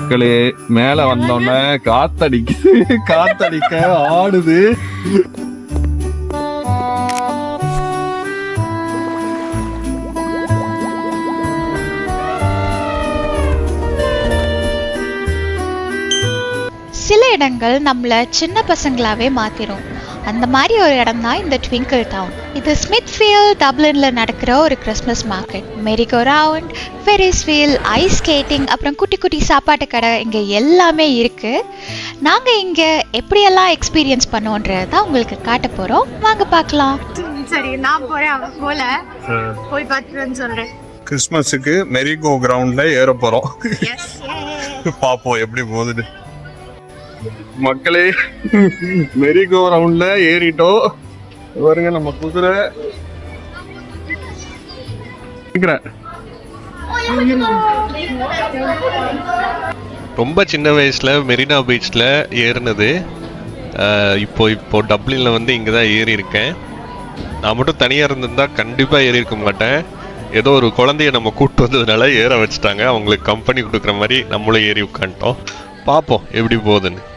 மக்களே மேல வந்தோடனே காத்தடிக்குது, காத்தடிக்க ஆடுது. சில இடங்கள் நம்மள சின்ன பசங்களாவே மாத்திரும். அந்த மாதிரி ஒரு இடம் தான் இந்த ட்விங்கிள் டவுன். இது ஸ்மித்ஃபீல்ட் டப்ளின்ல நடக்கிற ஒரு Christmas market. Merry go round, Ferris wheel, ice skating, அப்புறம் குட்டி குட்டி சாப்பாட்டு கடை இங்கே எல்லாமே இருக்கு. நாங்கள் இங்கே எப்படியெல்லாம் எக்ஸ்பீரியன்ஸ் பண்ணுவோன்றது தான் உங்களுக்கு காட்ட போகிறோம். வாங்க பார்க்கலாம். சரி, நான் போறேன், அவன் போல போய் பார்த்துன்னு சொல்றேன். கிறிஸ்மஸுக்கு மெரிகோ கிரவுண்ட்ல ஏற போறோம். பாப்போம் எப்படி போகுது. மக்களே மெரிகோ ரவுண்ட்ல ஏறிட்டோம். பாருங்க நம்ம குதிரை. ரொம்ப சின்ன வயசுல மெரினா பீச்ல ஏறினது. இப்போ டப்ளின்ல வந்து இங்கே தான் ஏறி இருக்கேன். நான் மட்டும் தனியாக இருந்திருந்தா கண்டிப்பாக ஏறி இருக்க மாட்டேன். ஏதோ ஒரு குழந்தைய நம்ம கூப்பிட்டு வந்ததுனால ஏற வச்சுட்டாங்க. அவங்களுக்கு கம்பெனி கொடுக்குற மாதிரி நம்மளும் ஏறி உட்காந்துட்டோம். பார்ப்போம் எப்படி போகுதுன்னு.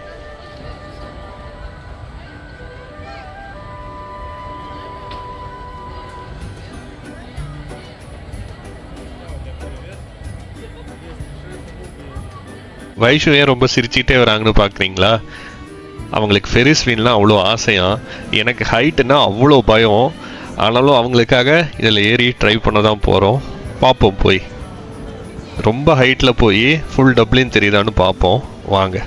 வைஷு ஏன் ரொம்ப சிரிச்சுக்கிட்டே வராங்கன்னு பார்க்குறீங்களா? அவங்களுக்கு ஃபெரிஸ் வீல்லாம் அவ்வளோ ஆசையாக. எனக்கு ஹைட்டுன்னா அவ்வளோ பயம். ஆனாலும் அவங்களுக்காக இதில் ஏறி ட்ரை பண்ண தான் போகிறோம். பார்ப்போம், போய் ரொம்ப ஹைட்டில் போய் ஃபுல் டப்ளின் தெரியுதான்னு பார்ப்போம். வாங்க.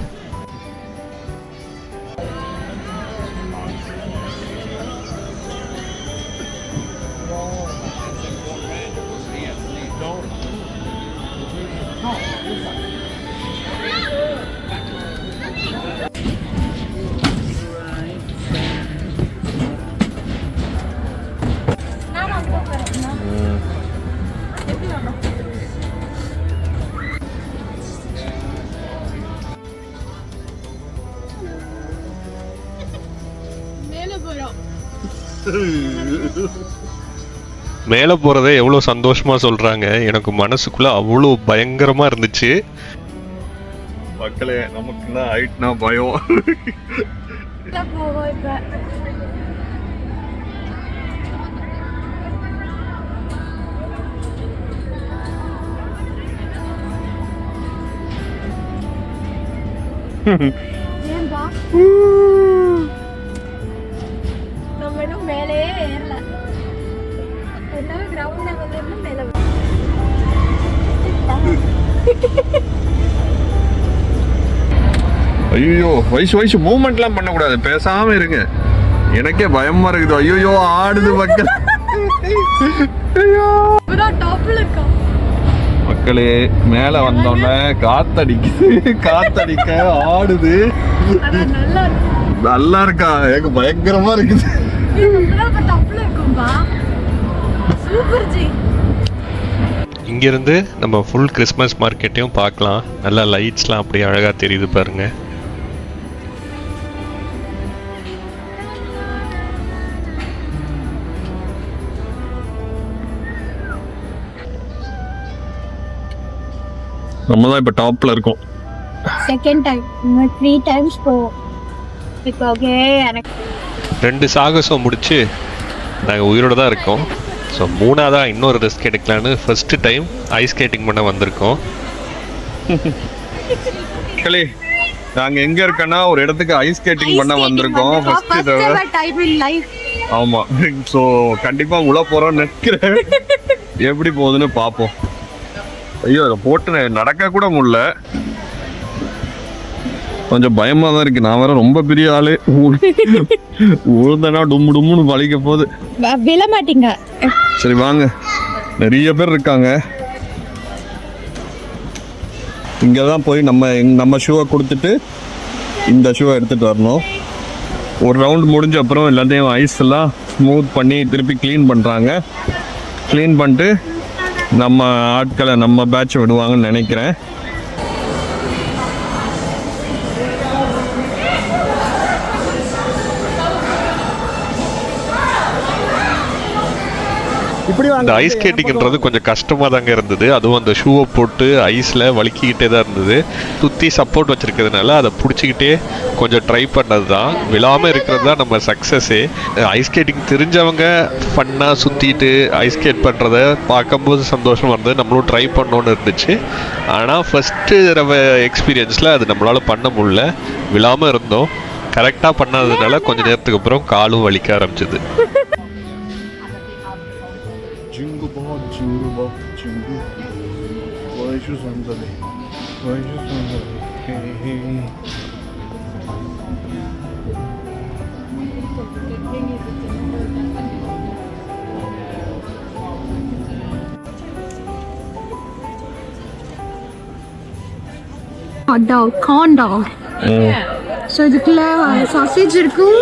மேலே போகிறதே எவ்வளோ சந்தோஷமா சொல்றாங்க. எனக்கு மனசுக்குள்ள அவ்வளோ பயங்கரமா இருந்துச்சு. மக்களே நமக்குன்னா ஹைட்னா பயம். ஐயோ, வயசு மூவ்மெண்ட்லாம் பண்ணக்கூடாது, பேசாம இருங்க. எனக்கே பயமா இருக்குது. ஐயோ ஆடுது மக்கள். மக்களே மேல வந்தோடனே காத்தடிக்குது, காத்தடிக்க ஆடுது. நல்லா இருக்கா? எனக்கு பயங்கரமா இருக்குது. இங்கிருந்து நம்ம ஃபுல் கிறிஸ்மஸ் மார்க்கெட்டையும் பார்க்கலாம். நல்லா லைட்ஸ்லாம் அப்படியே அழகா தெரியுது பாருங்க. நம்ம தான் இப்ப டாப்ல இருக்கோம். செகண்ட் டைம் 3 டைம்ஸ் போ. இப்போ ஓகே, எனக்கு 2 சாகசம் முடிச்சு நாங்கள் உயிரோட தான் இருக்கோம். ஸோ 3ஆவதா இன்னொரு ரிஸ்க் எடுக்கலான்னு ஃபர்ஸ்ட் டைம் ஐஸ் ஸ்கேட்டிங் பண்ண வந்திருக்கோம். நாங்க எங்க இருக்கோம்னா ஒரு இடத்துக்கு ஐஸ் ஸ்கேட்டிங் பண்ண வந்திருக்கோம். First time in life. ஆமா, ஸோ கண்டிப்பா உள்ள போறோம்னு நினைக்கிறேன். எப்படி போகுதுன்னு பார்ப்போம். ஐயோ, அதை போட்டு நடக்க கூட முடியல. கொஞ்சம் பயமா தான் இருக்கு. நான் வேற ரொம்ப பெரிய ஆளு. ஊர்ந்தனா டும்மு டும்முன்னு வலிக்க போகுது. விழ மாட்டீங்க. சரி வாங்க, நிறைய பேர் இருக்காங்க. இங்கே தான் போய் நம்ம ஷூவை கொடுத்துட்டு இந்த ஷூவை எடுத்துகிட்டு வரணும். ஒரு ரவுண்ட் முடிஞ்ச அப்புறம் எல்லாத்தையும் ஐஸ் எல்லாம் ஸ்மூத் பண்ணி திருப்பி க்ளீன் பண்ணுறாங்க. க்ளீன் பண்ணிட்டு நம்ம ஆட்களை நம்ம பேட்ச் விடுவாங்கன்னு நினைக்கிறேன். இந்த ஐஸ் ஸ்கேட்டிங்ன்றது கொஞ்சம் கஷ்டமாக தாங்க இருந்தது. அதுவும் அந்த ஷூவை போட்டு ஐஸில் வலிக்கிக்கிட்டே தான் இருந்தது. சுற்றி சப்போர்ட் வச்சுருக்கிறதுனால அதை பிடிச்சிக்கிட்டே கொஞ்சம் ட்ரை பண்ணது தான். விழாமல் இருக்கிறது தான் நம்ம சக்ஸஸே. ஐஸ் ஸ்கேட்டிங் தெரிஞ்சவங்க ஃபன்னாக சுற்றிட்டு ஐஸ் ஸ்கேட் பண்ணுறத பார்க்கும்போது சந்தோஷமாக இருந்தது. நம்மளும் ட்ரை பண்ணோன்னு இருந்துச்சு. ஆனால் ஃபஸ்ட்டு தடவை எக்ஸ்பீரியன்ஸில் அது நம்மளால் பண்ண முடியல. விழாமல் இருந்தோம். கரெக்டாக பண்ணாததுனால கொஞ்சம் நேரத்துக்கு அப்புறம் காலும் வலிக்க ஆரம்பிச்சிது. hot dog, corn dog. So இதுக்குள்ள சாசேஜ் இருக்கும்,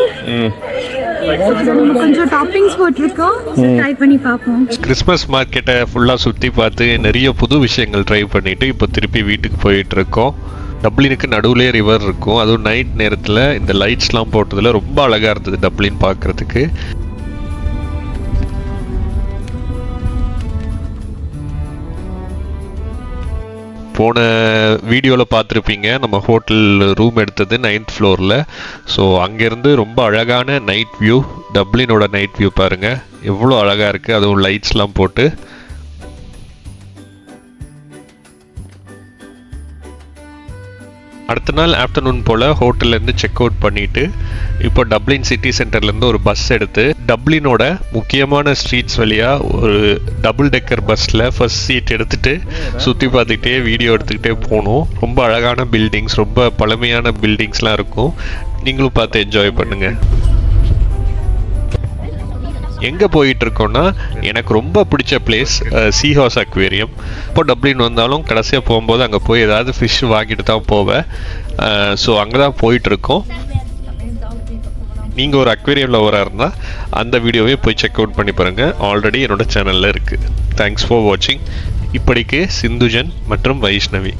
கொஞ்சம் டாப்பிங்ஸ் போட்டிருக்கோம். ட்ரை பண்ணி பார்ப்போம். கிறிஸ்மஸ் மார்க்கெட்டை ஃபுல்லாக சுற்றி பார்த்து நிறைய புது விஷயங்கள் ட்ரை பண்ணிவிட்டு இப்போ திருப்பி வீட்டுக்கு போயிட்டு இருக்கோம். டப்ளினுக்கு நடுவுலேயே ரிவர் இருக்கும். அதுவும் நைட் நேரத்தில் இந்த லைட்ஸ்லாம் போட்டதில் ரொம்ப அழகாக இருந்தது டப்ளின் பார்க்குறதுக்கு. போன வீடியோவில் பார்த்துருப்பீங்க, நம்ம ஹோட்டல் ரூம் எடுத்தது 9th ஃப்ளோரில். ஸோ அங்கேருந்து ரொம்ப அழகான நைட் வியூ, டப்ளினோட நைட் வியூ பாருங்கள் எவ்வளோ அழகாக இருக்குது. அதுவும் லைட்ஸ்லாம் போட்டு. அடுத்த நாள் ஆஃப்டர்நூன் போல் ஹோட்டல்லேருந்து செக் அவுட் பண்ணிவிட்டு இப்போ டப்ளின் சிட்டி சென்டர்லேருந்து ஒரு பஸ் எடுத்து டப்ளினோட முக்கியமான ஸ்ட்ரீட்ஸ் வழியாக ஒரு டபுள் டெக்கர் பஸ்ஸில் ஃபர்ஸ்ட் சீட் எடுத்துகிட்டு சுற்றி பார்த்துக்கிட்டே வீடியோ எடுத்துக்கிட்டே போகணும். ரொம்ப அழகான பில்டிங்ஸ், ரொம்ப பழமையான பில்டிங்ஸ்லாம் இருக்கும். நீங்களும் பார்த்து என்ஜாய் பண்ணுங்கள். எங்கே போயிட்டுருக்கோன்னா எனக்கு ரொம்ப பிடிச்ச பிளேஸ் சீஹார்ஸ் அக்வேரியம். இப்போ டப்ளின் வந்தாலும் கடைசியாக போகும்போது அங்கே போய் ஏதாவது ஃபிஷ் வாங்கிட்டு தான் போவேன். ஸோ அங்கே தான் போயிட்டுருக்கோம். நீங்கள் ஒரு அக்வேரியம் லவராக இருந்தால் அந்த வீடியோவே போய் செக் அவுட் பண்ணி பாருங்கள். ஆல்ரெடி என்னோட சேனலில் இருக்குது. தேங்க்ஸ் ஃபார் வாட்சிங். இப்படிக்கு சிந்துஜன் மற்றும் வைஷ்ணவி.